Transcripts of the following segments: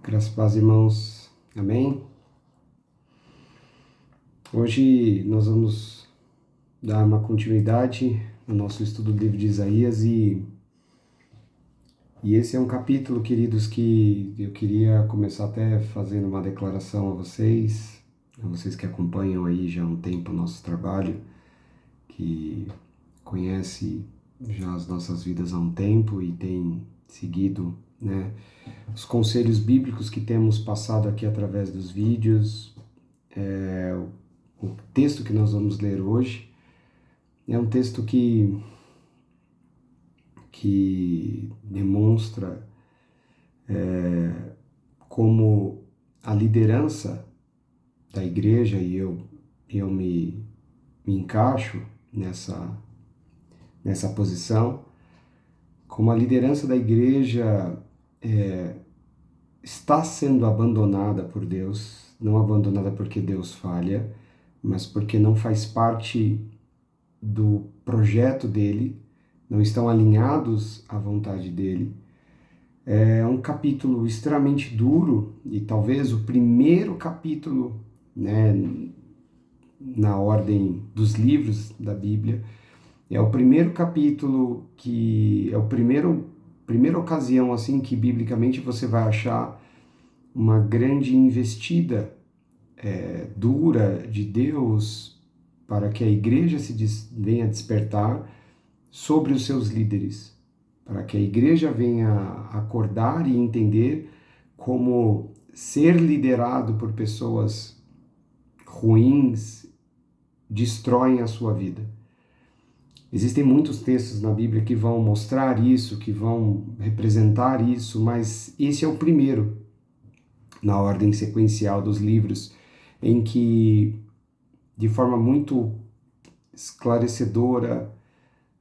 Graças a Deus, irmãos. Amém? Hoje nós vamos dar uma continuidade no nosso estudo do livro de Isaías e esse é um capítulo, queridos, que eu queria começar até fazendo uma declaração a vocês que acompanham aí já há um tempo o nosso trabalho, que conhece já as nossas vidas há um tempo e tem seguido, né, os conselhos bíblicos que temos passado aqui através dos vídeos. O texto que nós vamos ler hoje é um texto que demonstra como a liderança da igreja, e eu me encaixo nessa posição, como a liderança da igreja está sendo abandonada por Deus, não abandonada porque Deus falha, mas porque não faz parte do projeto dele, não estão alinhados à vontade dele. É um capítulo extremamente duro e talvez o primeiro capítulo, né, na ordem dos livros da Bíblia. É o primeiro capítulo que é o primeira ocasião assim que biblicamente você vai achar uma grande investida dura de Deus para que a igreja venha despertar sobre os seus líderes, para que a igreja venha acordar e entender como ser liderado por pessoas ruins destroem a sua vida. Existem muitos textos na Bíblia que vão mostrar isso, que vão representar isso, mas esse é o primeiro, na ordem sequencial dos livros, em que, de forma muito esclarecedora,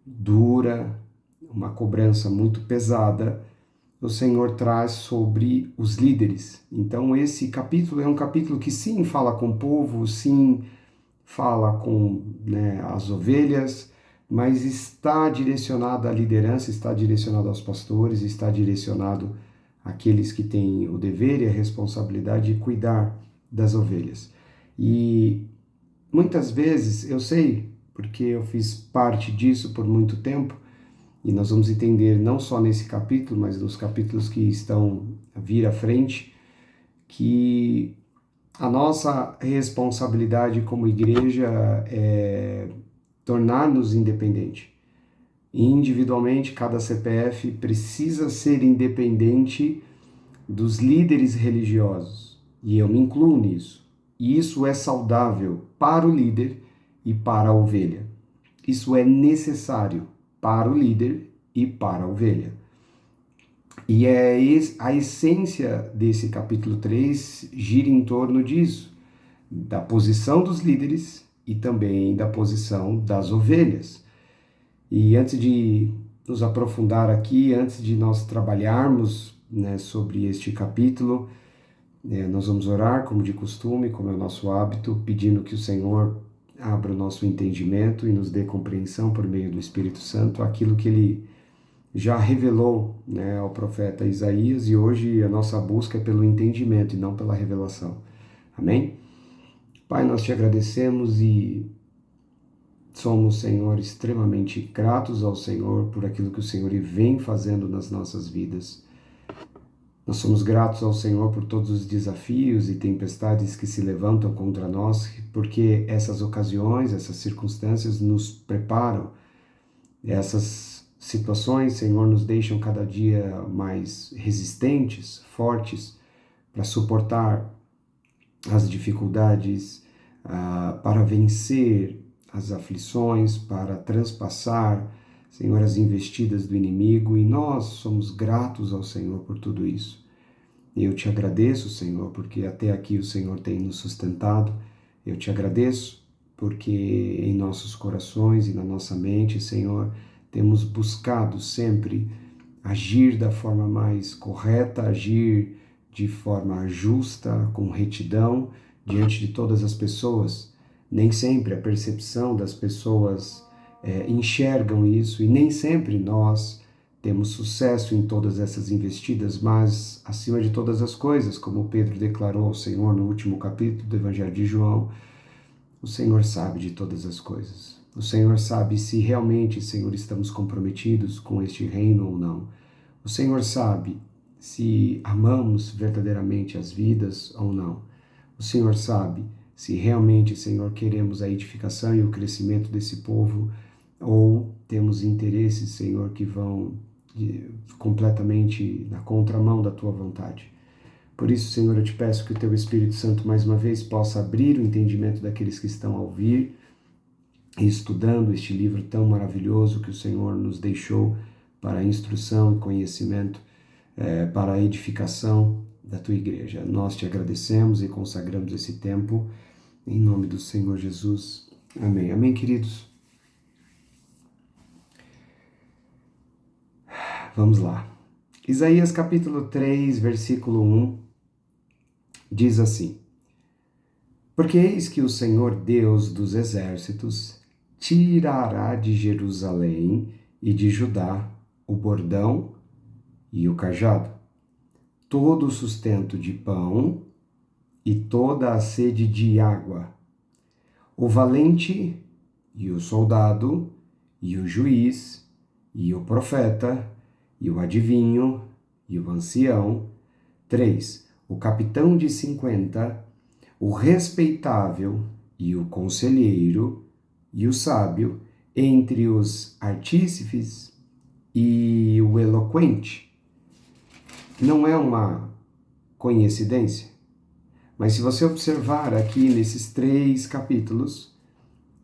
dura, uma cobrança muito pesada, o Senhor traz sobre os líderes. Então esse capítulo é um capítulo que sim fala com o povo, sim fala com, né, as ovelhas, mas está direcionado à liderança, está direcionado aos pastores, está direcionado àqueles que têm o dever e a responsabilidade de cuidar das ovelhas. E muitas vezes, eu sei, porque eu fiz parte disso por muito tempo, e nós vamos entender não só nesse capítulo, mas nos capítulos que estão a vir à frente, que a nossa responsabilidade como igreja é tornar-nos independente. Individualmente, cada CPF precisa ser independente dos líderes religiosos, e eu me incluo nisso. E isso é saudável para o líder e para a ovelha. Isso é necessário para o líder e para a ovelha. E a essência desse capítulo 3 gira em torno disso, da posição dos líderes e também da posição das ovelhas. E antes de nos aprofundar aqui, antes de nós trabalharmos, né, sobre este capítulo, nós vamos orar, como de costume, como é o nosso hábito, pedindo que o Senhor abra o nosso entendimento e nos dê compreensão por meio do Espírito Santo, aquilo que Ele já revelou, né, ao profeta Isaías, e hoje a nossa busca é pelo entendimento e não pela revelação. Amém? Pai, nós te agradecemos e somos, Senhor, extremamente gratos ao Senhor por aquilo que o Senhor vem fazendo nas nossas vidas. Nós somos gratos ao Senhor por todos os desafios e tempestades que se levantam contra nós, porque essas ocasiões, essas circunstâncias nos preparam. Essas situações, Senhor, nos deixam cada dia mais resistentes, fortes, para suportar as dificuldades, para vencer as aflições, para transpassar, Senhor, as investidas do inimigo, e nós somos gratos ao Senhor por tudo isso. Eu te agradeço, Senhor, porque até aqui o Senhor tem nos sustentado. Eu te agradeço porque em nossos corações e na nossa mente, Senhor, temos buscado sempre agir da forma mais correta, agir de forma justa, com retidão, diante de todas as pessoas. Nem sempre a percepção das pessoas enxergam isso e nem sempre nós temos sucesso em todas essas investidas, mas, acima de todas as coisas, como Pedro declarou ao Senhor no último capítulo do Evangelho de João, o Senhor sabe de todas as coisas. O Senhor sabe se realmente, Senhor, estamos comprometidos com este reino ou não. O Senhor sabe se amamos verdadeiramente as vidas ou não. O Senhor sabe se realmente, Senhor, queremos a edificação e o crescimento desse povo ou temos interesses, Senhor, que vão completamente na contramão da Tua vontade. Por isso, Senhor, eu te peço que o Teu Espírito Santo, mais uma vez, possa abrir o entendimento daqueles que estão a ouvir e estudando este livro tão maravilhoso que o Senhor nos deixou para a instrução e conhecimento, para a edificação da Tua igreja. Nós te agradecemos e consagramos esse tempo em nome do Senhor Jesus. Amém. Amém, queridos? Vamos lá. Isaías capítulo 3, versículo 1, diz assim: Porque eis que o Senhor Deus dos exércitos tirará de Jerusalém e de Judá o bordão e o cajado, todo o sustento de pão e toda a sede de água, o valente e o soldado e o juiz e o profeta e o adivinho e o ancião. 3. O capitão de 50, o respeitável e o conselheiro e o sábio, entre os artífices e o eloquente. Não é uma coincidência, mas se você observar aqui nesses 3 capítulos,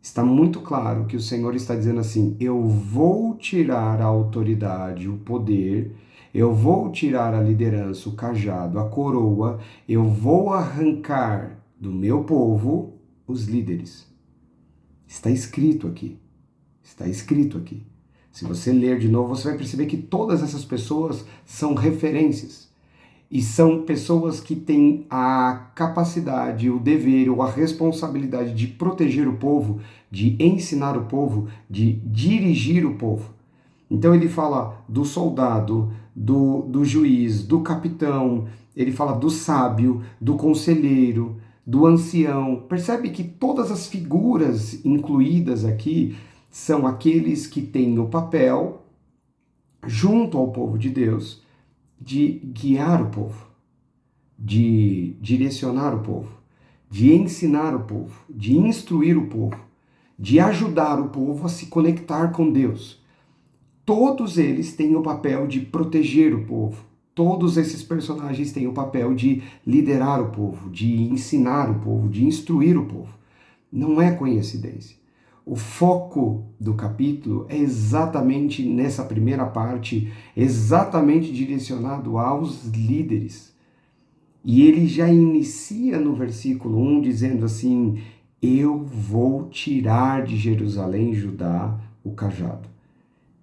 está muito claro que o Senhor está dizendo assim: eu vou tirar a autoridade, o poder, eu vou tirar a liderança, o cajado, a coroa, eu vou arrancar do meu povo os líderes. Está escrito aqui. Está escrito aqui. Se você ler de novo, você vai perceber que todas essas pessoas são referências. E são pessoas que têm a capacidade, o dever ou a responsabilidade de proteger o povo, de ensinar o povo, de dirigir o povo. Então ele fala do soldado, do juiz, do capitão, ele fala do sábio, do conselheiro, do ancião. Percebe que todas as figuras incluídas aqui são aqueles que têm o papel, junto ao povo de Deus, de guiar o povo, de direcionar o povo, de ensinar o povo, de instruir o povo, de ajudar o povo a se conectar com Deus. Todos eles têm o papel de proteger o povo. Todos esses personagens têm o papel de liderar o povo, de ensinar o povo, de instruir o povo. Não é coincidência. O foco do capítulo é exatamente nessa primeira parte, exatamente direcionado aos líderes. E ele já inicia no versículo 1 dizendo assim: eu vou tirar de Jerusalém e Judá o cajado.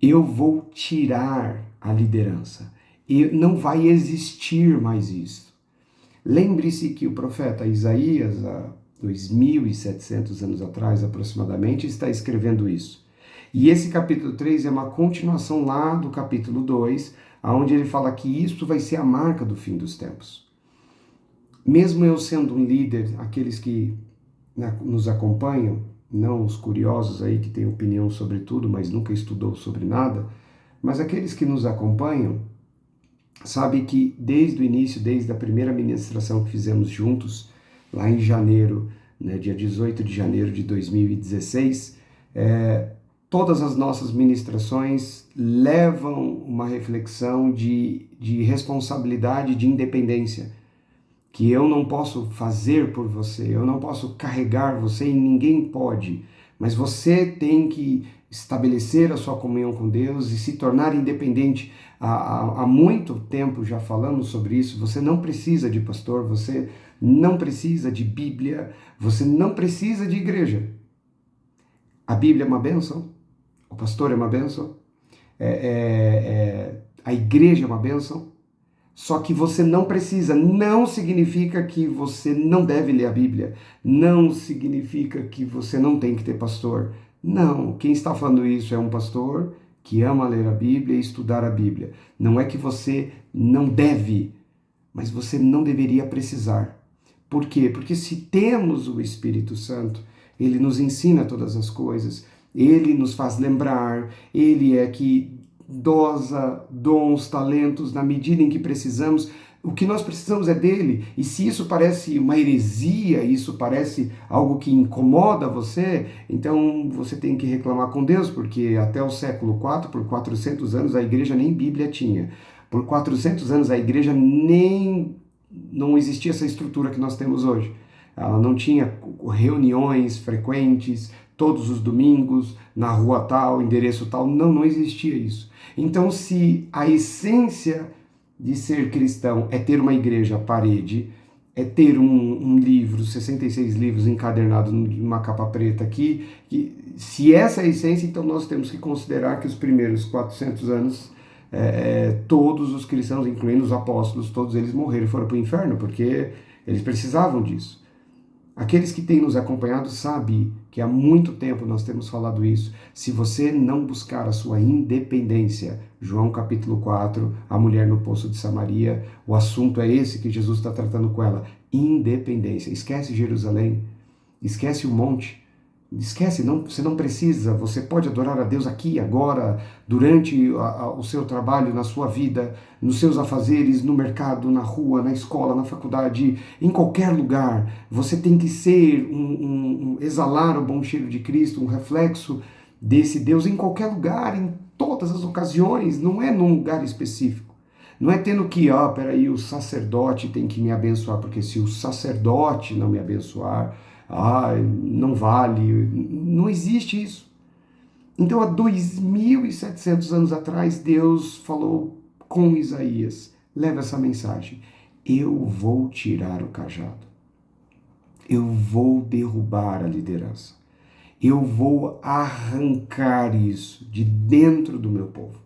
Eu vou tirar a liderança. E não vai existir mais isso. Lembre-se que o profeta Isaías, 2.700 anos atrás aproximadamente, está escrevendo isso. E esse capítulo 3 é uma continuação lá do capítulo 2, onde ele fala que isso vai ser a marca do fim dos tempos. Mesmo eu sendo um líder, aqueles que nos acompanham, não os curiosos aí que têm opinião sobre tudo, mas nunca estudou sobre nada, mas aqueles que nos acompanham, sabem que desde o início, desde a primeira ministração que fizemos juntos, lá em janeiro, dia 18 de janeiro de 2016, todas as nossas ministrações levam uma reflexão de responsabilidade, de independência, que eu não posso fazer por você, eu não posso carregar você e ninguém pode, mas você tem que estabelecer a sua comunhão com Deus e se tornar independente. Há muito tempo já falamos sobre isso. Você não precisa de pastor, você não precisa de Bíblia, você não precisa de igreja. A Bíblia é uma bênção, o pastor é uma bênção, a igreja é uma bênção, só que você não precisa. Não significa que você não deve ler a Bíblia, não significa que você não tem que ter pastor. Não, quem está falando isso é um pastor que ama ler a Bíblia e estudar a Bíblia. Não é que você não deve, mas você não deveria precisar. Por quê? Porque se temos o Espírito Santo, ele nos ensina todas as coisas, ele nos faz lembrar, ele é que dosa dons, talentos na medida em que precisamos. O que nós precisamos é dele. E se isso parece uma heresia, isso parece algo que incomoda você, então você tem que reclamar com Deus, porque até o século IV, por 400 anos, a igreja nem Bíblia tinha. Por 400 anos a igreja nem não existia essa estrutura que nós temos hoje. Ela não tinha reuniões frequentes, todos os domingos, na rua tal, endereço tal. Não existia isso. Então, se a essência de ser cristão é ter uma igreja à parede, é ter um livro, 66 livros encadernados numa capa preta aqui, se essa é a essência, então nós temos que considerar que os primeiros 400 anos todos os cristãos, incluindo os apóstolos, todos eles morreram e foram para o inferno, porque eles precisavam disso. Aqueles que têm nos acompanhado sabem que há muito tempo nós temos falado isso. Se você não buscar a sua independência, João capítulo 4, a mulher no poço de Samaria, o assunto é esse que Jesus está tratando com ela, independência. Esquece Jerusalém, esquece o monte, esquece, você não precisa, você pode adorar a Deus aqui, agora, durante o seu trabalho, na sua vida, nos seus afazeres, no mercado, na rua, na escola, na faculdade, em qualquer lugar. Você tem que ser, exalar o bom cheiro de Cristo, um reflexo desse Deus em qualquer lugar, em todas as ocasiões, não é num lugar específico. Não é tendo que, peraí, o sacerdote tem que me abençoar, porque se o sacerdote não me abençoar, não vale, não existe isso. Então, há 2.700 anos atrás, Deus falou com Isaías, leva essa mensagem, eu vou tirar o cajado, eu vou derrubar a liderança, eu vou arrancar isso de dentro do meu povo.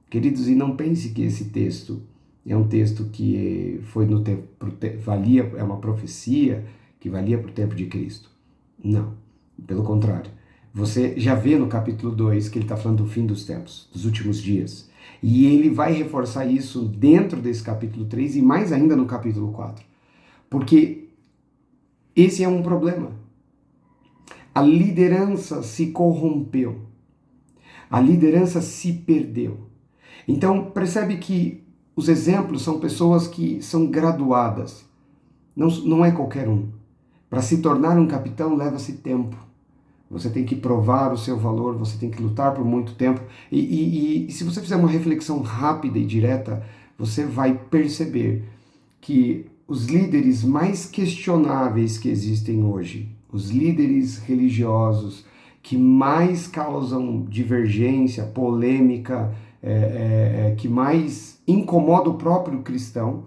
Queridos, e não pense que esse texto é um texto que foi no tempo, valia, é uma profecia que valia para o tempo de Cristo. Não, pelo contrário. Você já vê no capítulo 2 que ele está falando do fim dos tempos, dos últimos dias. E ele vai reforçar isso dentro desse capítulo 3 e mais ainda no capítulo 4. Porque esse é um problema. A liderança se corrompeu. A liderança se perdeu. Então, percebe que os exemplos são pessoas que são graduadas. Não é qualquer um. Para se tornar um capitão, leva-se tempo. Você tem que provar o seu valor, você tem que lutar por muito tempo. E se você fizer uma reflexão rápida e direta, você vai perceber que os líderes mais questionáveis que existem hoje, os líderes religiosos que mais causam divergência, polêmica, que mais incomoda o próprio cristão,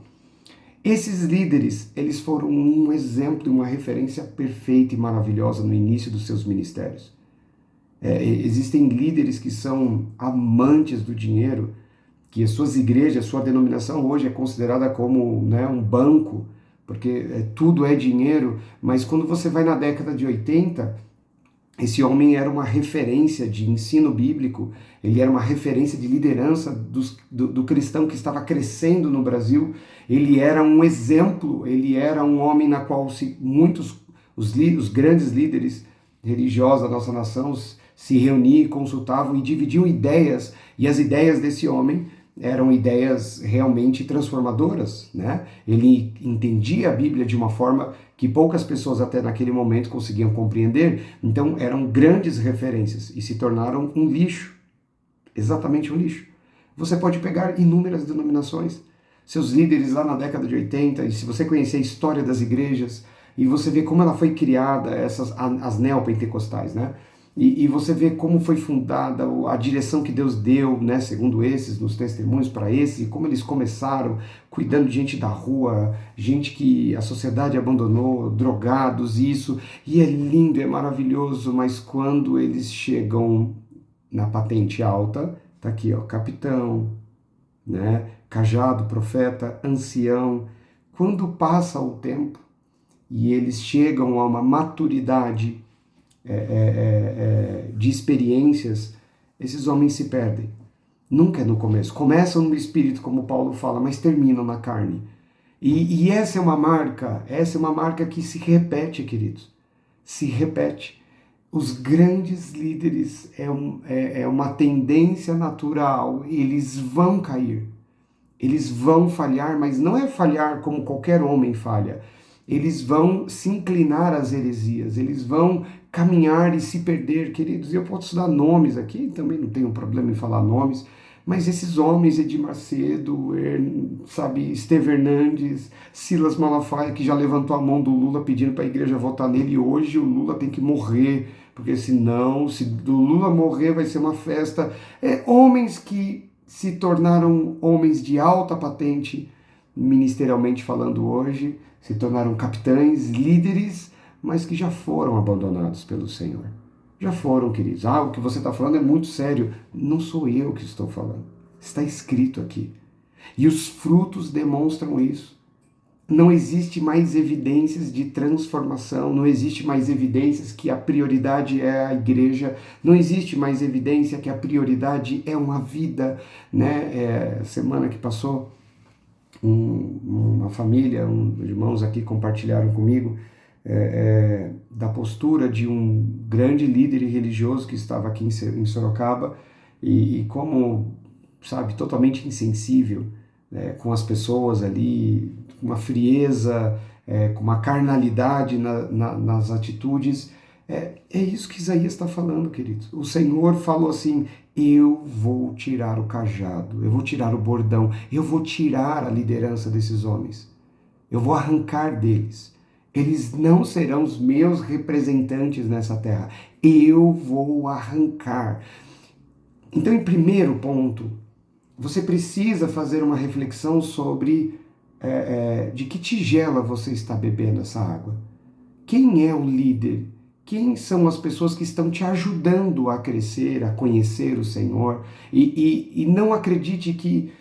esses líderes, eles foram um exemplo e uma referência perfeita e maravilhosa no início dos seus ministérios. Existem líderes que são amantes do dinheiro, que as suas igrejas, sua denominação hoje é considerada como, né, um banco, porque tudo é dinheiro, mas quando você vai na década de 80, esse homem era uma referência de ensino bíblico, ele era uma referência de liderança do cristão que estava crescendo no Brasil, ele era um exemplo, ele era um homem na qual os grandes líderes religiosos da nossa nação se reuniam, consultavam e dividiam ideias, e as ideias desse homem eram ideias realmente transformadoras, né? Ele entendia a Bíblia de uma forma que poucas pessoas até naquele momento conseguiam compreender, então eram grandes referências e se tornaram um lixo, exatamente um lixo. Você pode pegar inúmeras denominações, seus líderes lá na década de 80, e se você conhecer a história das igrejas, e você vê como ela foi criada, as neopentecostais, né? E você vê como foi fundada, a direção que Deus deu, né, segundo esses, nos testemunhos para esses, e como eles começaram cuidando de gente da rua, gente que a sociedade abandonou, drogados, isso, e é lindo, é maravilhoso, mas quando eles chegam na patente alta, tá aqui, ó, capitão, né, cajado, profeta, ancião, quando passa o tempo e eles chegam a uma maturidade de experiências, esses homens se perdem. Nunca é no começo. Começam no espírito, como Paulo fala, mas terminam na carne. E essa é uma marca que se repete, queridos. Se repete. Os grandes líderes é uma tendência natural, eles vão cair. Eles vão falhar, mas não é falhar como qualquer homem falha. Eles vão se inclinar às heresias, eles vão caminhar e se perder, queridos. Eu posso dar nomes aqui, também não tenho problema em falar nomes, mas esses homens, Edir Macedo, sabe, Estevão Hernandes, Silas Malafaia, que já levantou a mão do Lula pedindo para a igreja votar nele, e hoje o Lula tem que morrer, porque senão, se do Lula morrer, vai ser uma festa. Homens que se tornaram homens de alta patente, ministerialmente falando hoje, se tornaram capitães, líderes, mas que já foram abandonados pelo Senhor. Já foram, queridos. O que você está falando é muito sério. Não sou eu que estou falando. Está escrito aqui. E os frutos demonstram isso. Não existe mais evidências de transformação, não existe mais evidências que a prioridade é a igreja, não existe mais evidência que a prioridade é uma vida, né? Semana que passou, uma família, irmãos aqui compartilharam comigo da postura de um grande líder religioso que estava aqui em Sorocaba e como, sabe, totalmente insensível com as pessoas ali, com uma frieza, com uma carnalidade nas atitudes. É isso que Isaías está falando, queridos. O Senhor falou assim: eu vou tirar o cajado, eu vou tirar o bordão, eu vou tirar a liderança desses homens, eu vou arrancar deles. Eles não serão os meus representantes nessa terra. Eu vou arrancar. Então, em primeiro ponto, você precisa fazer uma reflexão sobre de que tigela você está bebendo essa água. Quem é o líder? Quem são as pessoas que estão te ajudando a crescer, a conhecer o Senhor? E não acredite que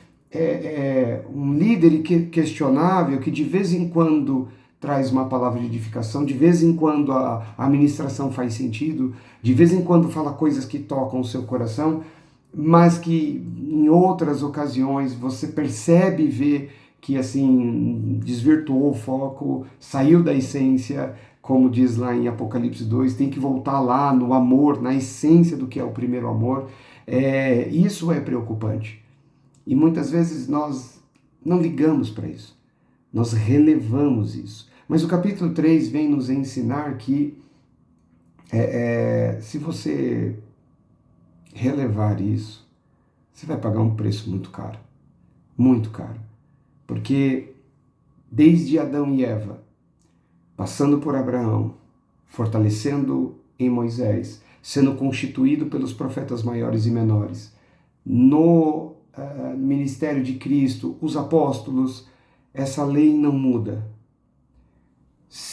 um líder questionável, que de vez em quando traz uma palavra de edificação, de vez em quando a ministração faz sentido, de vez em quando fala coisas que tocam o seu coração, mas que em outras ocasiões você percebe e vê que assim desvirtuou o foco, saiu da essência, como diz lá em Apocalipse 2, tem que voltar lá no amor, na essência do que é o primeiro amor. Isso é preocupante. E muitas vezes nós não ligamos para isso, nós relevamos isso. Mas o capítulo 3 vem nos ensinar que se você relevar isso, você vai pagar um preço muito caro. Muito caro. Porque desde Adão e Eva, passando por Abraão, fortalecendo em Moisés, sendo constituído pelos profetas maiores e menores, no ministério de Cristo, os apóstolos, essa lei não muda.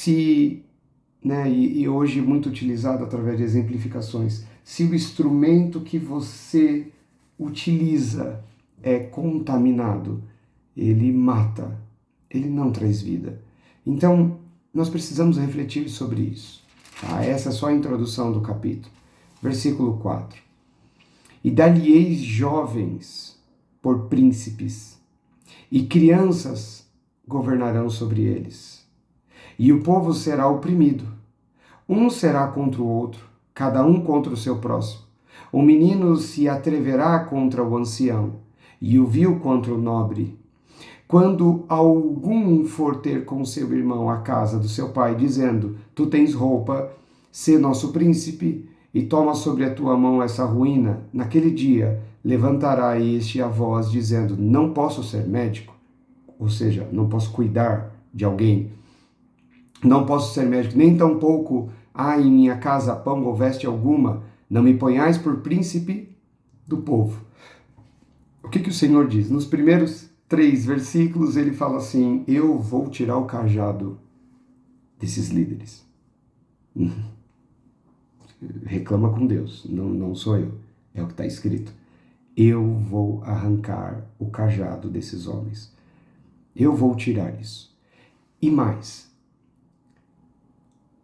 E hoje muito utilizado através de exemplificações, se o instrumento que você utiliza é contaminado, ele mata, ele não traz vida. Então, nós precisamos refletir sobre isso. Essa é só a introdução do capítulo. Versículo 4. E dar-lhe-eis jovens por príncipes, e crianças governarão sobre eles. E o povo será oprimido. Um será contra o outro, cada um contra o seu próximo. O menino se atreverá contra o ancião, e o vil contra o nobre. Quando algum for ter com seu irmão a casa do seu pai, dizendo: tu tens roupa, sê nosso príncipe, e toma sobre a tua mão essa ruína, naquele dia levantará este a voz, dizendo: não posso ser médico, ou seja, não posso cuidar de alguém, não posso ser médico, nem tampouco há em minha casa pão ou veste alguma, não me ponhais por príncipe do povo. O que o Senhor diz? Nos primeiros 3 versículos ele fala assim: eu vou tirar o cajado desses líderes. Reclama com Deus, não sou eu, é o que está escrito. Eu vou arrancar o cajado desses homens. Eu vou tirar isso. E mais,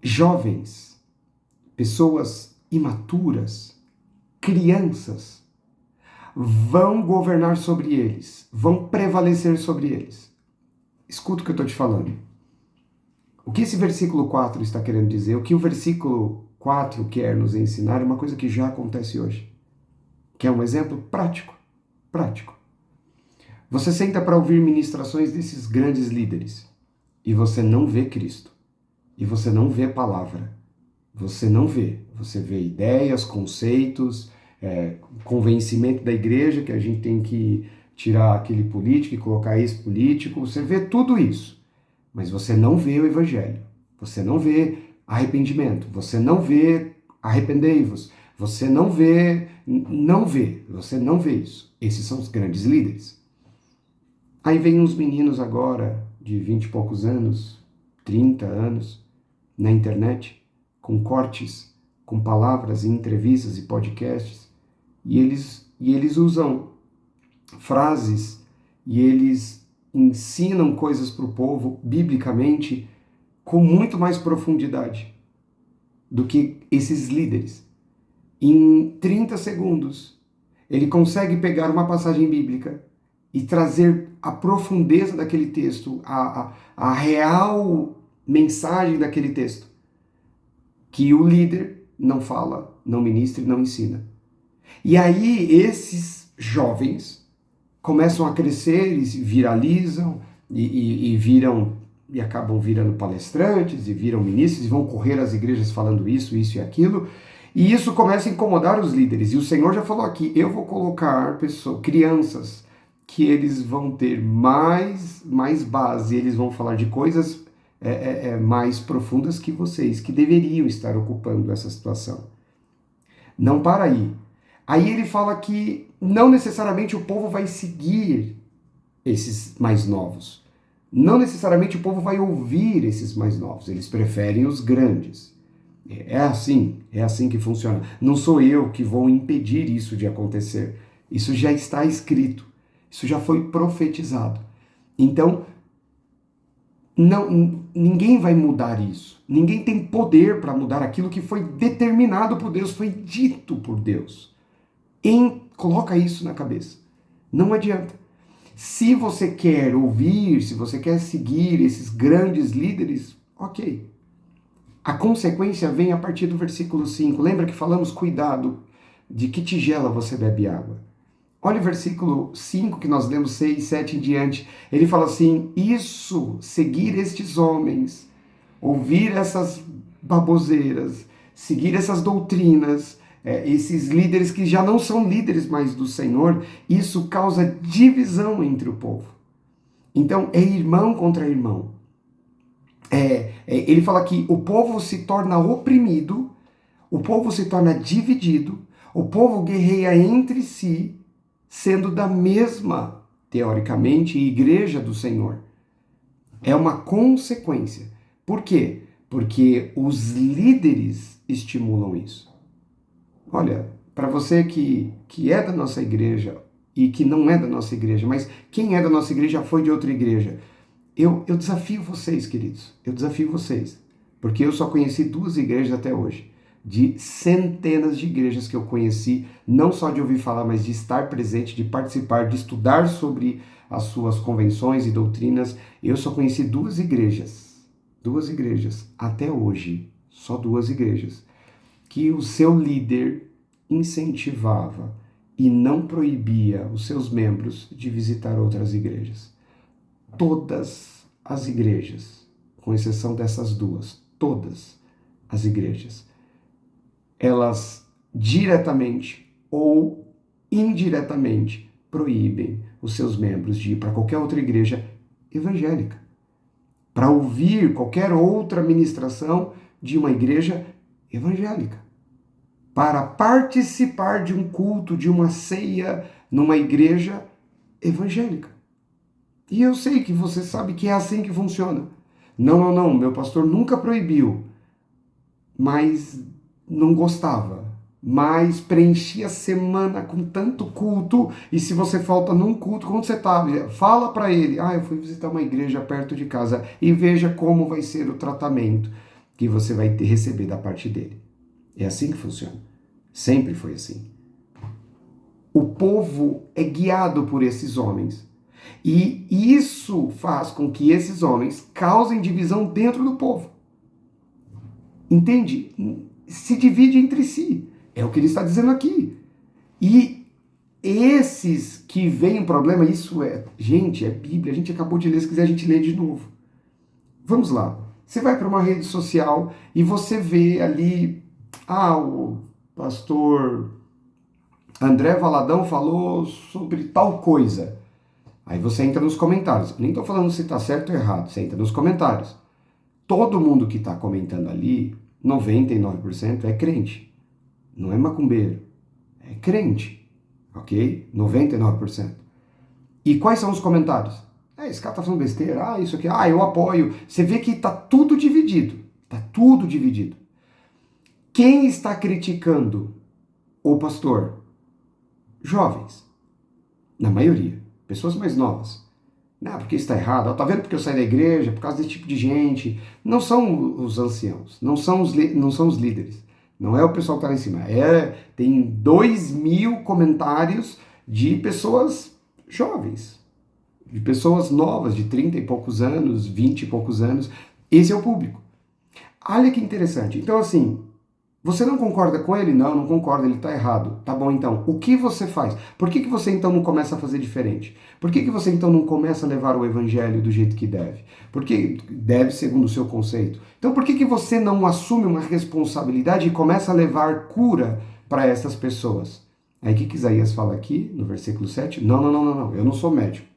jovens, pessoas imaturas, crianças vão governar sobre eles, vão prevalecer sobre eles. Escuta o que eu estou te falando. O que esse versículo 4 está querendo dizer, o que o versículo 4 quer nos ensinar é uma coisa que já acontece hoje, que é um exemplo prático. Prático. Você senta para ouvir ministrações desses grandes líderes e você não vê Cristo, e você não vê palavra, você não vê. Você vê ideias, conceitos, convencimento da igreja que a gente tem que tirar aquele político e colocar esse político, você vê tudo isso. Mas você não vê o evangelho, você não vê arrependimento, você não vê arrependei-vos, você não vê isso. Esses são os grandes líderes. Aí vem uns meninos agora de 20 e poucos anos, 30 anos, na internet, com cortes, com palavras em entrevistas e podcasts, e eles usam frases e eles ensinam coisas para o povo, biblicamente, com muito mais profundidade do que esses líderes. Em 30 segundos, ele consegue pegar uma passagem bíblica e trazer a profundeza daquele texto, a real mensagem daquele texto, que o líder não fala, não ministra e não ensina. E aí esses jovens começam a crescer e viralizam e viram e acabam virando palestrantes e viram ministros e vão correr às igrejas falando isso e aquilo. E isso começa a incomodar os líderes. E o Senhor já falou aqui, eu vou colocar crianças que eles vão ter mais base, eles vão falar de coisas mais profundas que vocês, que deveriam estar ocupando essa situação. Não para aí. Aí ele fala que não necessariamente o povo vai seguir esses mais novos. Não necessariamente o povo vai ouvir esses mais novos. Eles preferem os grandes. É assim que funciona. Não sou eu que vou impedir isso de acontecer. Isso já está escrito. Isso já foi profetizado. Então, ninguém vai mudar isso. Ninguém tem poder para mudar aquilo que foi determinado por Deus, foi dito por Deus. Coloca isso na cabeça. Não adianta. Se você quer ouvir, se você quer seguir esses grandes líderes, ok. A consequência vem a partir do versículo 5. Lembra que falamos, cuidado, de que tigela você bebe água? Olha o versículo 5 que nós lemos, 6, 7 em diante. Ele fala assim, seguir estes homens, ouvir essas baboseiras, seguir essas doutrinas, esses líderes que já não são líderes mais do Senhor, isso causa divisão entre o povo. Então, é irmão contra irmão. Ele fala que o povo se torna oprimido, o povo se torna dividido, o povo guerreia entre si, sendo da mesma, teoricamente, igreja do Senhor. É uma consequência. Por quê? Porque os líderes estimulam isso. Olha, para você que é da nossa igreja e que não é da nossa igreja, mas quem é da nossa igreja foi de outra igreja, eu desafio vocês, queridos, eu desafio vocês, porque eu só conheci 2 igrejas até hoje, de centenas de igrejas que eu conheci, não só de ouvir falar, mas de estar presente, de participar, de estudar sobre as suas convenções e doutrinas. Eu só conheci 2 igrejas até hoje, só 2 igrejas, que o seu líder incentivava e não proibia os seus membros de visitar outras igrejas. Todas as igrejas, com exceção dessas 2, todas as igrejas, elas diretamente ou indiretamente proíbem os seus membros de ir para qualquer outra igreja evangélica, para ouvir qualquer outra ministração de uma igreja evangélica, para participar de um culto, de uma ceia numa igreja evangélica. E eu sei que você sabe que é assim que funciona. Não, meu pastor nunca proibiu, mas não gostava, mas preenchia a semana com tanto culto, e se você falta num culto, quando você tá, fala para ele, eu fui visitar uma igreja perto de casa, e veja como vai ser o tratamento que você vai receber da parte dele. É assim que funciona. Sempre foi assim. O povo é guiado por esses homens. E isso faz com que esses homens causem divisão dentro do povo. Entende? Se divide entre si. É o que ele está dizendo aqui. E esses que veem um problema, isso é, gente, é Bíblia, a gente acabou de ler, se quiser a gente lê de novo. Vamos lá. Você vai para uma rede social e você vê ali, o pastor André Valadão falou sobre tal coisa. Aí você entra nos comentários. Nem estou falando se está certo ou errado, você entra nos comentários. Todo mundo que está comentando ali, 99% é crente. Não é macumbeiro. É crente. Ok? 99%. E quais são os comentários? Esse cara tá falando besteira. Isso aqui. Eu apoio. Você vê que tá tudo dividido. Tá tudo dividido. Quem está criticando o pastor? Jovens. Na maioria. Pessoas mais novas. Não, porque isso está errado. Tá vendo porque eu saí da igreja? Por causa desse tipo de gente. Não são os anciãos. Não são os líderes. Não é o pessoal que está lá em cima. Tem 2.000 comentários de pessoas jovens. De pessoas novas, de 30 e poucos anos, 20 e poucos anos. Esse é o público. Olha que interessante. Então, assim, você não concorda com ele? Não concorda, ele está errado. Tá bom, então, o que você faz? Por que você então não começa a fazer diferente? Por que você então não começa a levar o evangelho do jeito que deve? Porque deve segundo o seu conceito. Então, por que você não assume uma responsabilidade e começa a levar cura para essas pessoas? Aí o que Isaías fala aqui, no versículo 7? Não, eu não sou médico.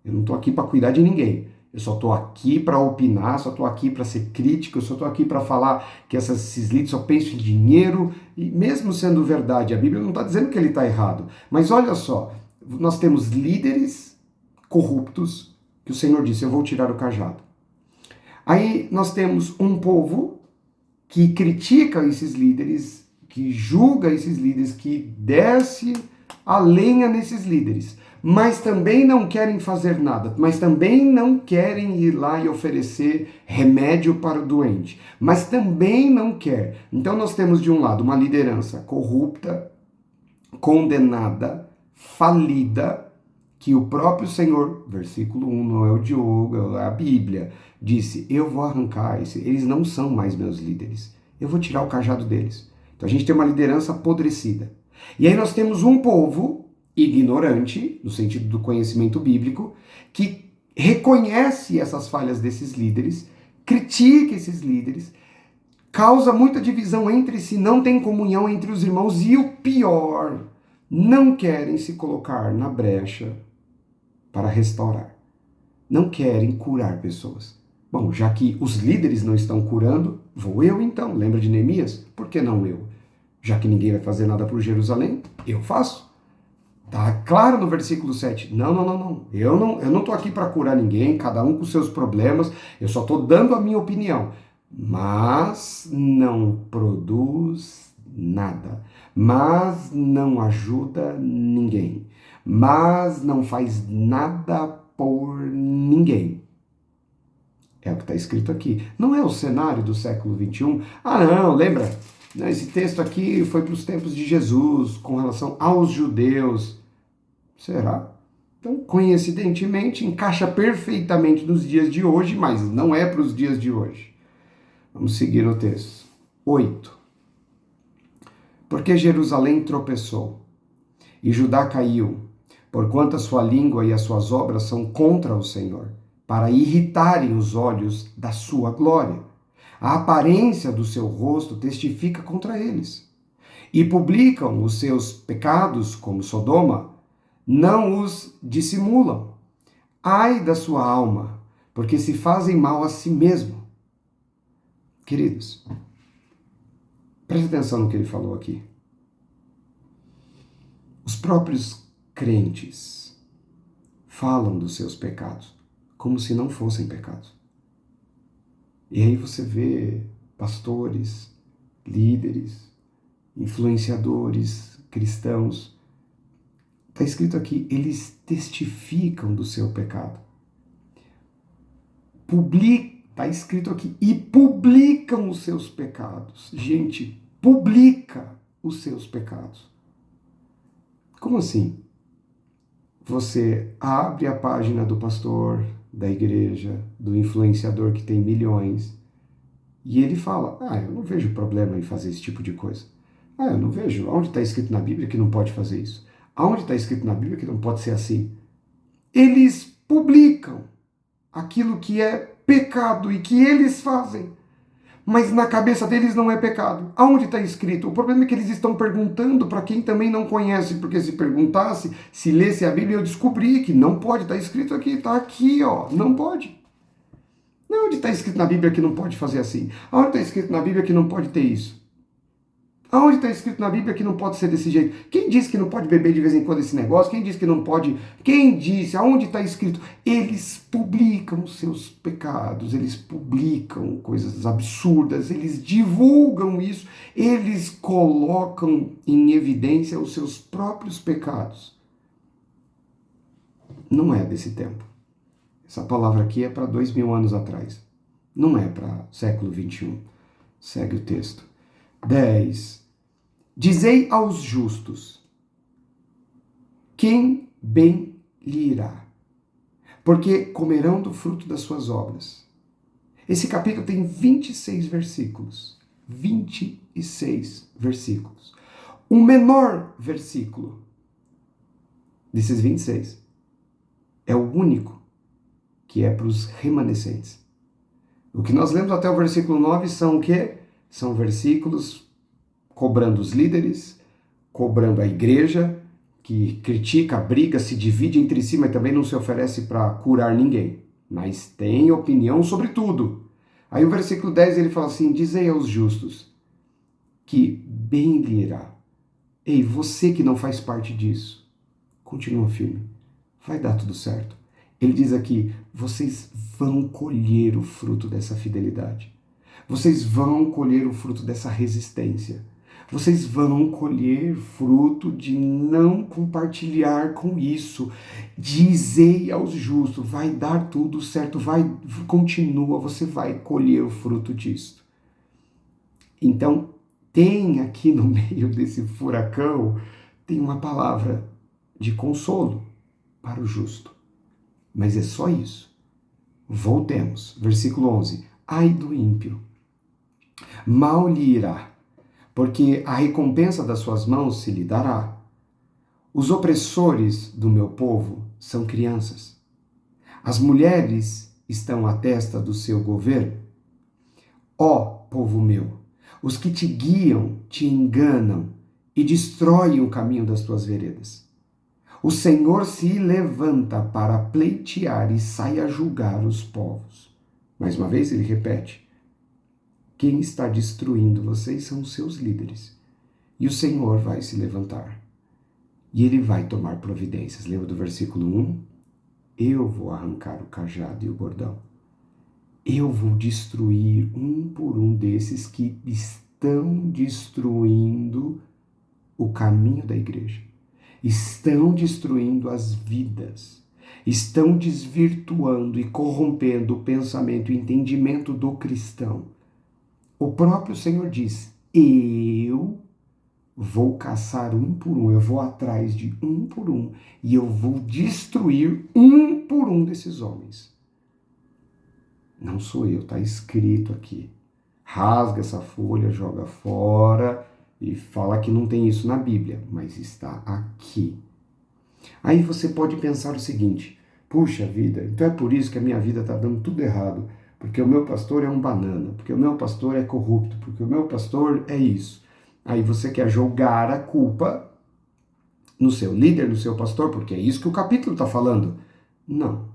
Eu não estou aqui para cuidar de ninguém. Eu só estou aqui para opinar, só estou aqui para ser crítico, eu só estou aqui para falar que esses líderes só pensam em dinheiro. E mesmo sendo verdade, a Bíblia não está dizendo que ele está errado. Mas olha só, nós temos líderes corruptos que o Senhor disse, eu vou tirar o cajado. Aí nós temos um povo que critica esses líderes, que julga esses líderes, que desce a lenha nesses líderes, mas também não querem fazer nada, mas também não querem ir lá e oferecer remédio para o doente, mas também não quer. Então nós temos de um lado uma liderança corrupta, condenada, falida, que o próprio Senhor, versículo 1, não é o Diogo, é a Bíblia, disse, eu vou arrancar, eles não são mais meus líderes, eu vou tirar o cajado deles. Então a gente tem uma liderança apodrecida. E aí nós temos um povo ignorante, no sentido do conhecimento bíblico, que reconhece essas falhas desses líderes, critica esses líderes, causa muita divisão entre si, não tem comunhão entre os irmãos e o pior, não querem se colocar na brecha para restaurar. Não querem curar pessoas. Bom, já que os líderes não estão curando, vou eu então. Lembra de Neemias? Por que não eu? Já que ninguém vai fazer nada por Jerusalém, eu faço. Tá claro no versículo 7. Não. Eu não estou aqui para curar ninguém, cada um com seus problemas. Eu só estou dando a minha opinião. Mas não produz nada. Mas não ajuda ninguém. Mas não faz nada por ninguém. É o que está escrito aqui. Não é o cenário do século XXI? Não, lembra? Esse texto aqui foi para os tempos de Jesus, com relação aos judeus. Será? Então, coincidentemente, encaixa perfeitamente nos dias de hoje, mas não é para os dias de hoje. Vamos seguir o texto. 8. Porque Jerusalém tropeçou, e Judá caiu, porquanto a sua língua e as suas obras são contra o Senhor, para irritarem os olhos da sua glória. A aparência do seu rosto testifica contra eles. E publicam os seus pecados como Sodoma, não os dissimulam. Ai da sua alma, porque se fazem mal a si mesmo. Queridos, preste atenção no que ele falou aqui. Os próprios crentes falam dos seus pecados como se não fossem pecados. E aí você vê pastores, líderes, influenciadores cristãos. Está escrito aqui, eles testificam do seu pecado. Está escrito aqui, e publicam os seus pecados. Gente, publica os seus pecados. Como assim? Você abre a página do pastor, da igreja, do influenciador que tem milhões, e ele fala: eu não vejo problema em fazer esse tipo de coisa. Eu não vejo. Onde está escrito na Bíblia que não pode fazer isso? Aonde está escrito na Bíblia que não pode ser assim? Eles publicam aquilo que é pecado e que eles fazem. Mas na cabeça deles não é pecado. Aonde está escrito? O problema é que eles estão perguntando para quem também não conhece, porque se perguntasse, se lesse a Bíblia, eu descobri que não pode, está escrito aqui, está aqui, ó, não pode. Onde está escrito na Bíblia que não pode fazer assim? Aonde está escrito na Bíblia que não pode ter isso? Aonde está escrito na Bíblia que não pode ser desse jeito? Quem disse que não pode beber de vez em quando esse negócio? Quem disse que não pode? Quem disse? Aonde está escrito? Eles publicam seus pecados, eles publicam coisas absurdas, eles divulgam isso, eles colocam em evidência os seus próprios pecados. Não é desse tempo. Essa palavra aqui é para 2000 anos atrás. Não é para século 21. Segue o texto. 10. Dizei aos justos, quem bem lhe irá, porque comerão do fruto das suas obras. Esse capítulo tem 26 versículos. 26 versículos. O menor versículo desses 26 é o único que é para os remanescentes. O que nós lemos até o versículo 9 são o quê? São versículos cobrando os líderes, cobrando a igreja, que critica, briga, se divide entre si, mas também não se oferece para curar ninguém. Mas tem opinião sobre tudo. Aí o versículo 10 ele fala assim: dizei aos justos que bem lhe irá. Ei, você que não faz parte disso, continua firme. Vai dar tudo certo. Ele diz aqui: vocês vão colher o fruto dessa fidelidade. Vocês vão colher o fruto dessa resistência. Vocês vão colher fruto de não compartilhar com isso. Dizei aos justos, vai dar tudo certo, continua, você vai colher o fruto disso. Então, tem aqui no meio desse furacão, tem uma palavra de consolo para o justo. Mas é só isso. Voltemos, versículo 11. Ai do ímpio, mal lhe irá, porque a recompensa das suas mãos se lhe dará. Os opressores do meu povo são crianças. As mulheres estão à testa do seu governo. Ó povo meu, os que te guiam te enganam e destroem o caminho das tuas veredas. O Senhor se levanta para pleitear e sai a julgar os povos. Mais uma vez ele repete: quem está destruindo vocês são os seus líderes. E o Senhor vai se levantar. E ele vai tomar providências. Lembra do versículo 1? Eu vou arrancar o cajado e o bordão. Eu vou destruir um por um desses que estão destruindo o caminho da igreja. Estão destruindo as vidas. Estão desvirtuando e corrompendo o pensamento e entendimento do cristão. O próprio Senhor diz: eu vou caçar um por um, eu vou atrás de um por um e eu vou destruir um por um desses homens. Não sou eu, está escrito aqui. Rasga essa folha, joga fora e fala que não tem isso na Bíblia, mas está aqui. Aí você pode pensar o seguinte: puxa vida, então é por isso que a minha vida está dando tudo errado. Porque o meu pastor é um banana, porque o meu pastor é corrupto, porque o meu pastor é isso. Aí você quer jogar a culpa no seu líder, no seu pastor, porque é isso que o capítulo está falando. Não,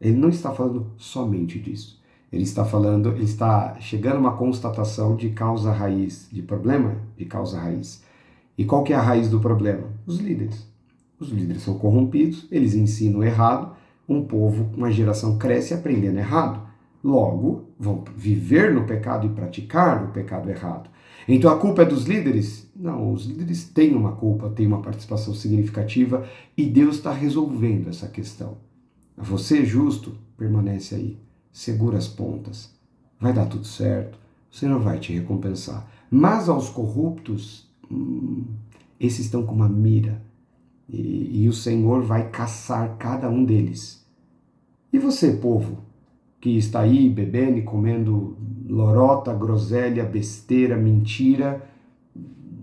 ele não está falando somente disso. Ele está chegando a uma constatação de causa raiz, de problema de causa raiz. E qual que é a raiz do problema? Os líderes. Os líderes são corrompidos, eles ensinam errado, um povo, uma geração cresce aprendendo errado. Logo, vão viver no pecado e praticar o pecado errado. Então a culpa é dos líderes? Não, os líderes têm uma culpa, têm uma participação significativa e Deus está resolvendo essa questão. Você, justo, permanece aí, segura as pontas, vai dar tudo certo, o Senhor vai te recompensar. Mas aos corruptos, esses estão com uma mira, E o Senhor vai caçar cada um deles. E você, povo, que está aí bebendo e comendo lorota, groselha, besteira, mentira,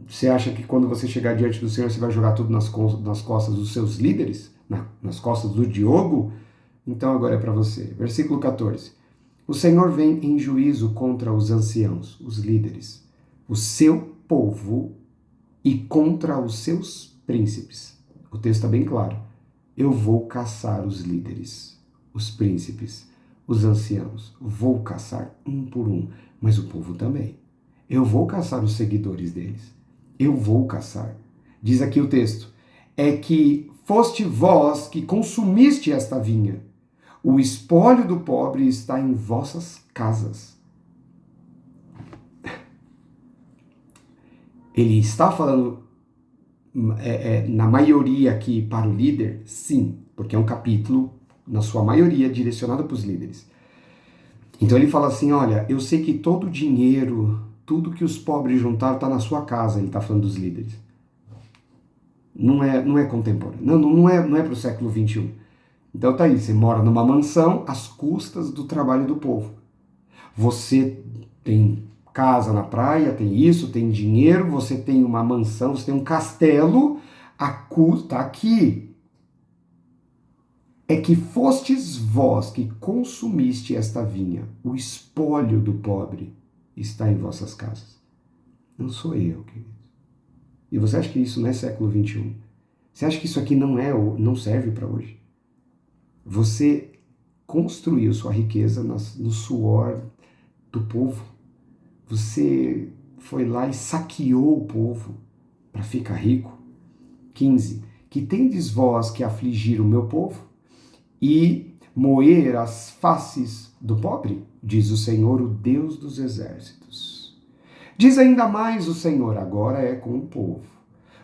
você acha que quando você chegar diante do Senhor você vai jogar tudo nas costas dos seus líderes? Nas costas do Diogo? Então agora é para você. Versículo 14. O Senhor vem em juízo contra os anciãos, os líderes, o seu povo e contra os seus príncipes. O texto está bem claro. Eu vou caçar os líderes, os príncipes, os anciãos. Vou caçar um por um, mas o povo também. Eu vou caçar os seguidores deles. Eu vou caçar. Diz aqui o texto. É que foste vós que consumiste esta vinha. O espólio do pobre está em vossas casas. Ele está falando na maioria aqui para o líder? Sim, porque é um capítulo, na sua maioria, direcionado para os líderes. Então ele fala assim, olha, eu sei que todo o dinheiro, tudo que os pobres juntaram está na sua casa, ele está falando dos líderes. Não é contemporâneo, não é para o século XXI. Então tá aí, você mora numa mansão às custas do trabalho do povo. Você tem casa na praia, tem isso, tem dinheiro, você tem uma mansão, você tem um castelo, a custa aqui. É que fostes vós que consumiste esta vinha, o espólio do pobre está em vossas casas. Não sou eu, querido. E você acha que isso não é século XXI? Você acha que isso aqui não serve para hoje? Você construiu sua riqueza no suor do povo. Você foi lá e saqueou o povo para ficar rico. 15. Que tendes vós que afligir o meu povo e moer as faces do pobre? Diz o Senhor, o Deus dos exércitos. Diz ainda mais o Senhor, agora é com o povo.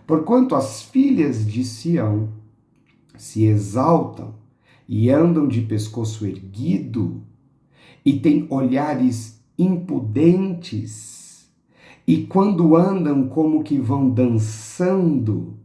Porquanto as filhas de Sião se exaltam e andam de pescoço erguido, e têm olhares impudentes, e quando andam como que vão dançando,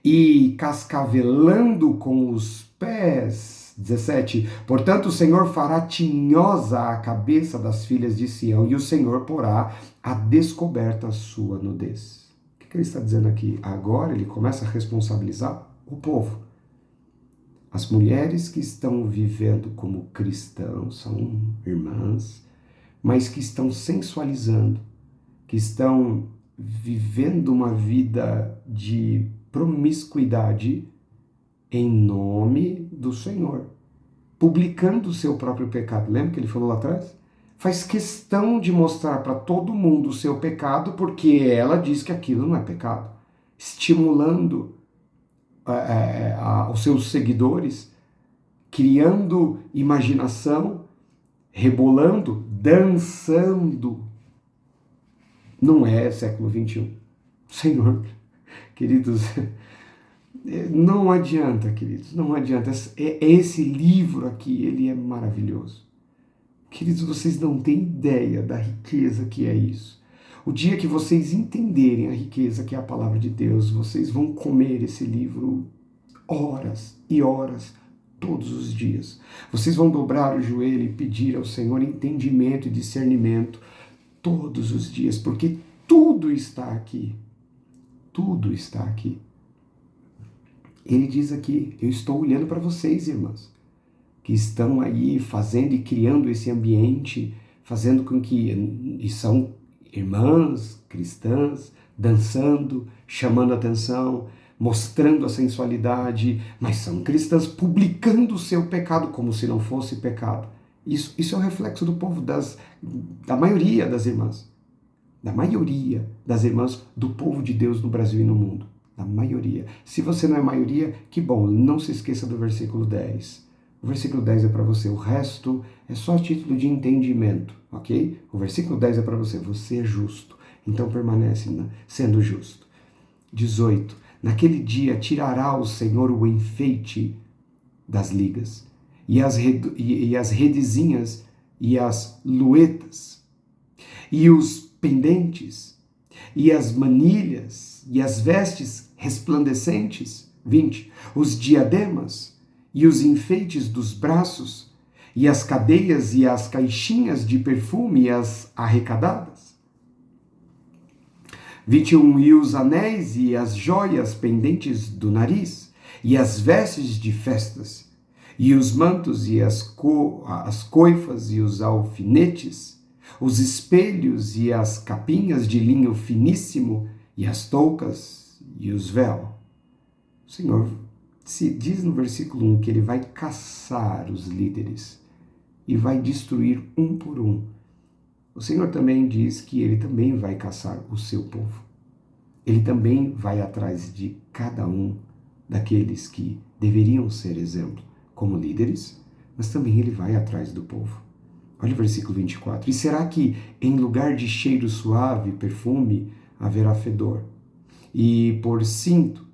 e cascavelando com os pés. 17. Portanto, o Senhor fará tinhosa a cabeça das filhas de Sião, e o Senhor porá a descoberta a sua nudez. O que ele está dizendo aqui? Agora ele começa a responsabilizar o povo. As mulheres que estão vivendo como cristãos são irmãs, mas que estão sensualizando, que estão vivendo uma vida de promiscuidade em nome do Senhor, publicando o seu próprio pecado. Lembra que ele falou lá atrás? Faz questão de mostrar para todo mundo o seu pecado porque ela diz que aquilo não é pecado, estimulando os seus seguidores, criando imaginação, rebolando, dançando. Não é século XXI. Senhor, queridos, não adianta, queridos, não adianta. Esse livro aqui, ele é maravilhoso. Queridos, vocês não têm ideia da riqueza que é isso. O dia que vocês entenderem a riqueza que é a palavra de Deus, vocês vão comer esse livro horas e horas, todos os dias. Vocês vão dobrar o joelho e pedir ao Senhor entendimento e discernimento todos os dias, porque tudo está aqui. Tudo está aqui. Ele diz aqui, eu estou olhando para vocês, irmãs, que estão aí fazendo e criando esse ambiente, fazendo com que, e são irmãs cristãs, dançando, chamando a atenção, mostrando a sensualidade, mas são cristãs publicando o seu pecado como se não fosse pecado. Isso é um reflexo do povo, da maioria das irmãs. Da maioria das irmãs do povo de Deus no Brasil e no mundo. Da maioria. Se você não é maioria, que bom, não se esqueça do versículo 10. O versículo 10 é para você, o resto é só título de entendimento, ok? O versículo 10 é para você, você é justo, então permanece sendo justo. 18. Naquele dia tirará o Senhor o enfeite das ligas, e as redezinhas, e as luetas, e os pendentes, e as manilhas, e as vestes resplandecentes, 20. Os diademas e os enfeites dos braços, e as cadeias e as caixinhas de perfume e as arrecadadas. 21. E os anéis e as joias pendentes do nariz, e as vestes de festas, e os mantos e as coifas e os alfinetes, os espelhos e as capinhas de linho finíssimo, e as toucas e os véus. O Senhor se diz no versículo 1 que ele vai caçar os líderes e vai destruir um por um. O Senhor também diz que ele também vai caçar o seu povo. Ele também vai atrás de cada um daqueles que deveriam ser exemplo como líderes, mas também ele vai atrás do povo. Olha o versículo 24. E será que em lugar de cheiro suave, perfume, haverá fedor? E por cinto,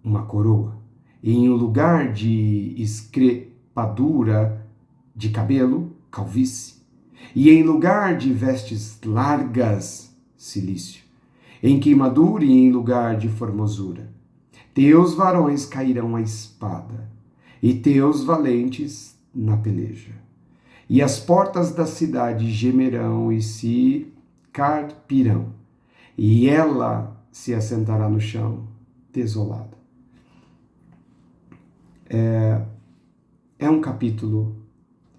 uma coroa? E em lugar de escrepadura de cabelo, calvície? E em lugar de vestes largas, cilício? Em queimadura e em lugar de formosura? Teus varões cairão à espada, e teus valentes na peleja. E as portas da cidade gemerão e se carpirão, e ela se assentará no chão, desolada. É um capítulo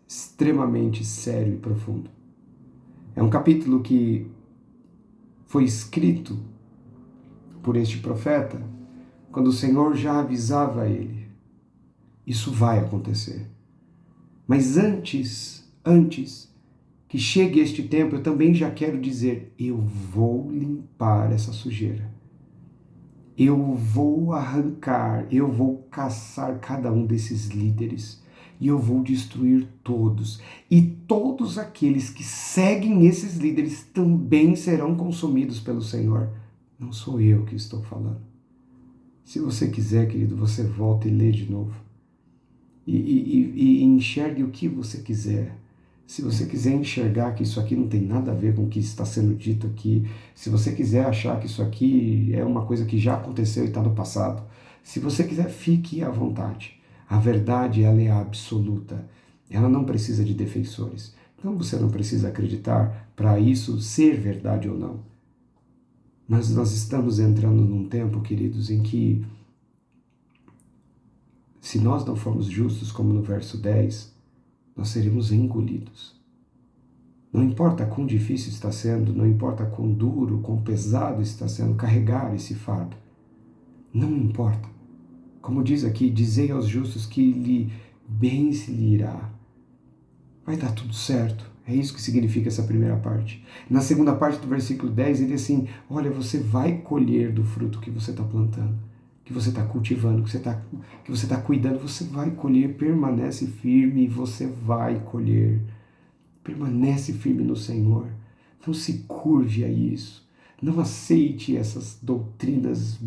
extremamente sério e profundo. É um capítulo que foi escrito por este profeta quando o Senhor já avisava ele. Isso vai acontecer. Mas antes que chegue este tempo, eu também já quero dizer, eu vou limpar essa sujeira. Eu vou arrancar, eu vou caçar cada um desses líderes e eu vou destruir todos. E todos aqueles que seguem esses líderes também serão consumidos pelo Senhor. Não sou eu que estou falando. Se você quiser, querido, você volta e lê de novo. E enxergue o que você quiser. Se você quiser enxergar que isso aqui não tem nada a ver com o que está sendo dito aqui, se você quiser achar que isso aqui é uma coisa que já aconteceu e está no passado, se você quiser, fique à vontade. A verdade, ela é absoluta. Ela não precisa de defensores. Então você não precisa acreditar para isso ser verdade ou não. Mas nós estamos entrando num tempo, queridos, em que se nós não formos justos, como no verso 10, nós seremos engolidos. Não importa quão difícil está sendo, não importa quão duro, quão pesado está sendo carregar esse fardo. Não importa. Como diz aqui, dizei aos justos que lhe bem se lhe irá. Vai dar tudo certo. É isso que significa essa primeira parte. Na segunda parte do versículo 10, ele diz assim, olha, você vai colher do fruto que você está plantando, que você está cultivando, que você está cuidando, você vai colher, permanece firme e você vai colher. Permanece firme no Senhor. Não se curve a isso. Não aceite essas doutrinas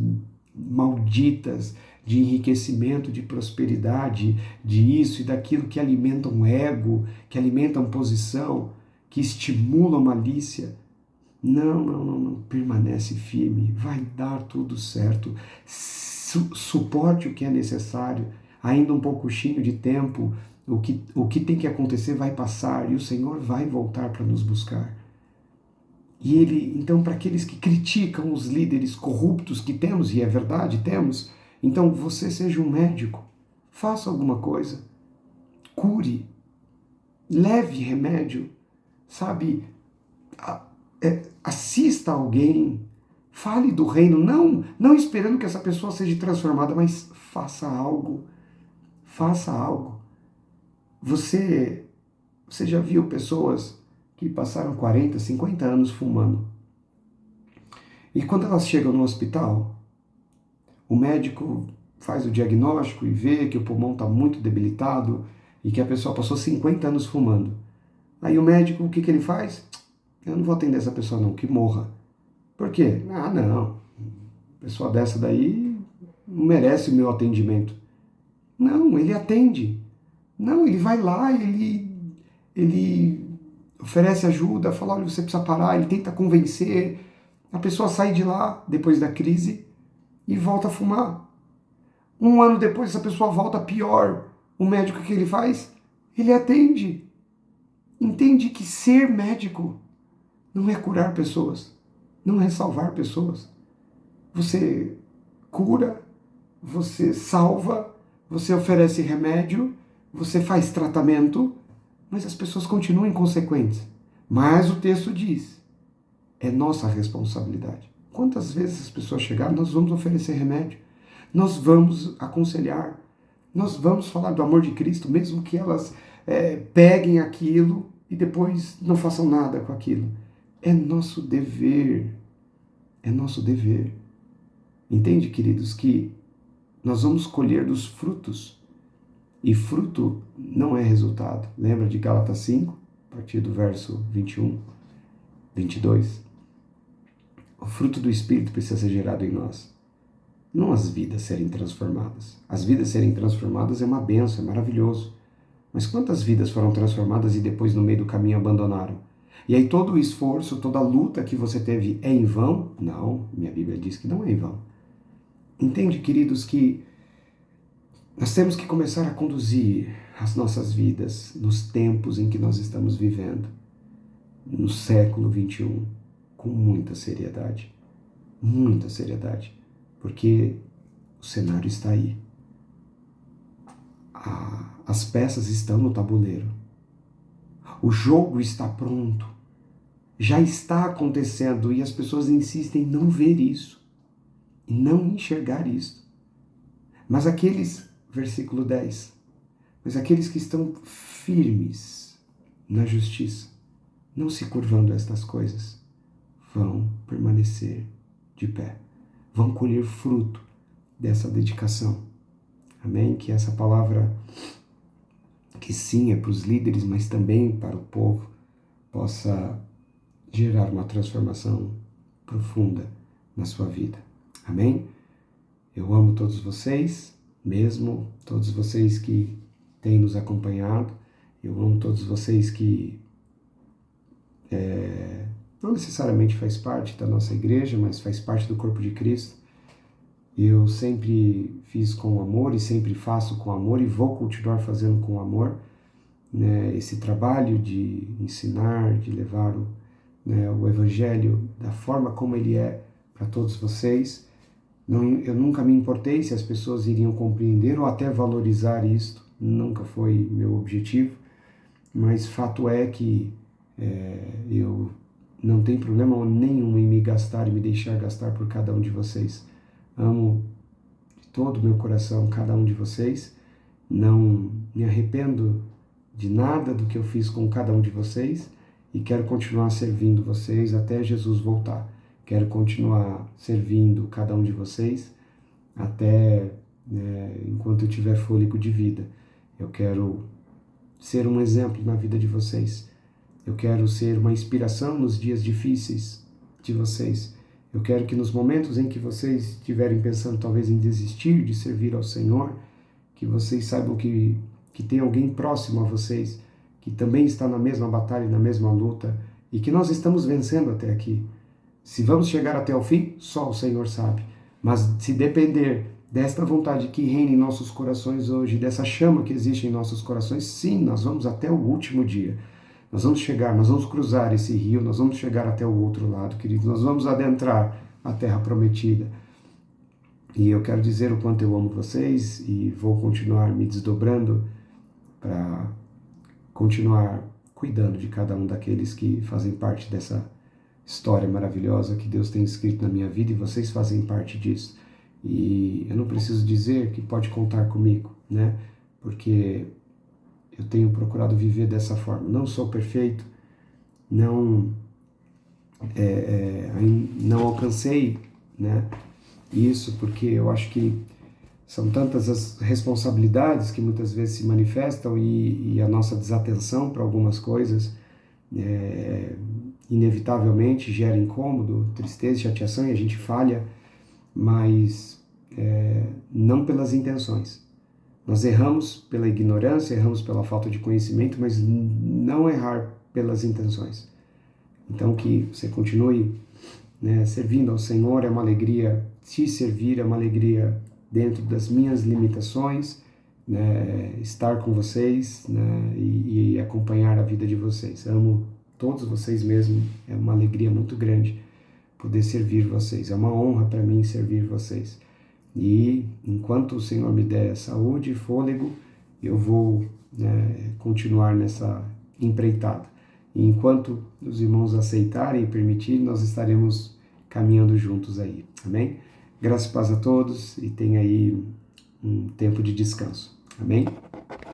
malditas de enriquecimento, de prosperidade, de isso e daquilo que alimentam ego, que alimentam posição, que estimulam malícia. Não. Permanece firme. Vai dar tudo certo. Suporte o que é necessário. Ainda um pouquinho de tempo. O que tem que acontecer vai passar e o Senhor vai voltar para nos buscar. E ele, então, para aqueles que criticam os líderes corruptos que temos, e é verdade, temos, então você seja um médico, faça alguma coisa, cure, leve remédio, sabe, assista alguém, fale do reino, não esperando que essa pessoa seja transformada, mas faça algo, faça algo. Você já viu pessoas que passaram 40, 50 anos fumando. E quando elas chegam no hospital, o médico faz o diagnóstico e vê que o pulmão está muito debilitado e que a pessoa passou 50 anos fumando. Aí o médico, o que ele faz? Eu não vou atender essa pessoa não, que morra. Por quê? Não, pessoa dessa daí não merece o meu atendimento. Não, ele atende. Não, ele vai lá, ele oferece ajuda, fala, olha, você precisa parar, ele tenta convencer, a pessoa sai de lá, depois da crise, e volta a fumar. Um ano depois essa pessoa volta pior. O médico que ele faz? Ele atende. Entende que ser médico não é curar pessoas, não é salvar pessoas. Você cura, você salva, você oferece remédio, você faz tratamento, mas as pessoas continuam inconsequentes. Mas o texto diz, é nossa responsabilidade. Quantas vezes as pessoas chegarem, nós vamos oferecer remédio, nós vamos aconselhar, nós vamos falar do amor de Cristo, mesmo que elas peguem aquilo e depois não façam nada com aquilo. É nosso dever, é nosso dever. Entende, queridos, que nós vamos colher dos frutos. E fruto não é resultado. Lembra de Gálatas 5, a partir do verso 21, 22? O fruto do Espírito precisa ser gerado em nós. Não as vidas serem transformadas. As vidas serem transformadas é uma bênção, é maravilhoso. Mas quantas vidas foram transformadas e depois no meio do caminho abandonaram? E aí todo o esforço, toda a luta que você teve é em vão? Não, minha Bíblia diz que não é em vão. Entende, queridos, que nós temos que começar a conduzir as nossas vidas nos tempos em que nós estamos vivendo, no século XXI, com muita seriedade, porque o cenário está aí. As peças estão no tabuleiro. O jogo está pronto. Já está acontecendo e as pessoas insistem em não ver isso, em não enxergar isso. Mas aqueles, versículo 10, mas aqueles que estão firmes na justiça, não se curvando a estas coisas, vão permanecer de pé, vão colher fruto dessa dedicação. Amém? Que essa palavra, que sim é para os líderes, mas também para o povo, possa gerar uma transformação profunda na sua vida. Amém? Eu amo todos vocês, mesmo todos vocês que têm nos acompanhado. Eu amo todos vocês que não necessariamente faz parte da nossa igreja, mas faz parte do corpo de Cristo. Eu sempre fiz com amor e sempre faço com amor e vou continuar fazendo com amor, né, esse trabalho de ensinar, de levar o Evangelho da forma como ele é para todos vocês. Eu nunca me importei se as pessoas iriam compreender ou até valorizar isto, nunca foi meu objetivo, mas fato é que eu não tenho problema nenhum em me gastar e me deixar gastar por cada um de vocês. Amo de todo o meu coração cada um de vocês, não me arrependo de nada do que eu fiz com cada um de vocês e quero continuar servindo vocês até Jesus voltar. Quero continuar servindo cada um de vocês até enquanto eu tiver fôlego de vida. Eu quero ser um exemplo na vida de vocês. Eu quero ser uma inspiração nos dias difíceis de vocês. Eu quero que nos momentos em que vocês estiverem pensando talvez em desistir de servir ao Senhor, que vocês saibam que tem alguém próximo a vocês, que também está na mesma batalha, na mesma luta, e que nós estamos vencendo até aqui. Se vamos chegar até o fim, só o Senhor sabe. Mas se depender desta vontade que reina em nossos corações hoje, dessa chama que existe em nossos corações, sim, nós vamos até o último dia. Nós vamos chegar, nós vamos cruzar esse rio, nós vamos chegar até o outro lado, queridos. Nós vamos adentrar a terra prometida. E eu quero dizer o quanto eu amo vocês e vou continuar me desdobrando para continuar cuidando de cada um daqueles que fazem parte dessa história maravilhosa que Deus tem escrito na minha vida e vocês fazem parte disso. E eu não preciso dizer que pode contar comigo, né? Porque eu tenho procurado viver dessa forma. Não sou perfeito, não alcancei, né, isso, porque eu acho que são tantas as responsabilidades que muitas vezes se manifestam e a nossa desatenção para algumas coisas inevitavelmente gera incômodo, tristeza, chateação e a gente falha, mas não pelas intenções. Nós erramos pela ignorância, erramos pela falta de conhecimento, mas não errar pelas intenções. Então que você continue servindo ao Senhor, é uma alegria te servir, é uma alegria dentro das minhas limitações, né, estar com vocês, né, e acompanhar a vida de vocês. Amo todos vocês mesmo, é uma alegria muito grande poder servir vocês, é uma honra para mim servir vocês. E enquanto o Senhor me der saúde e fôlego, eu vou, né, continuar nessa empreitada. E enquanto os irmãos aceitarem e permitirem, nós estaremos caminhando juntos aí. Amém? Graças e paz a todos e tenha aí um tempo de descanso. Amém?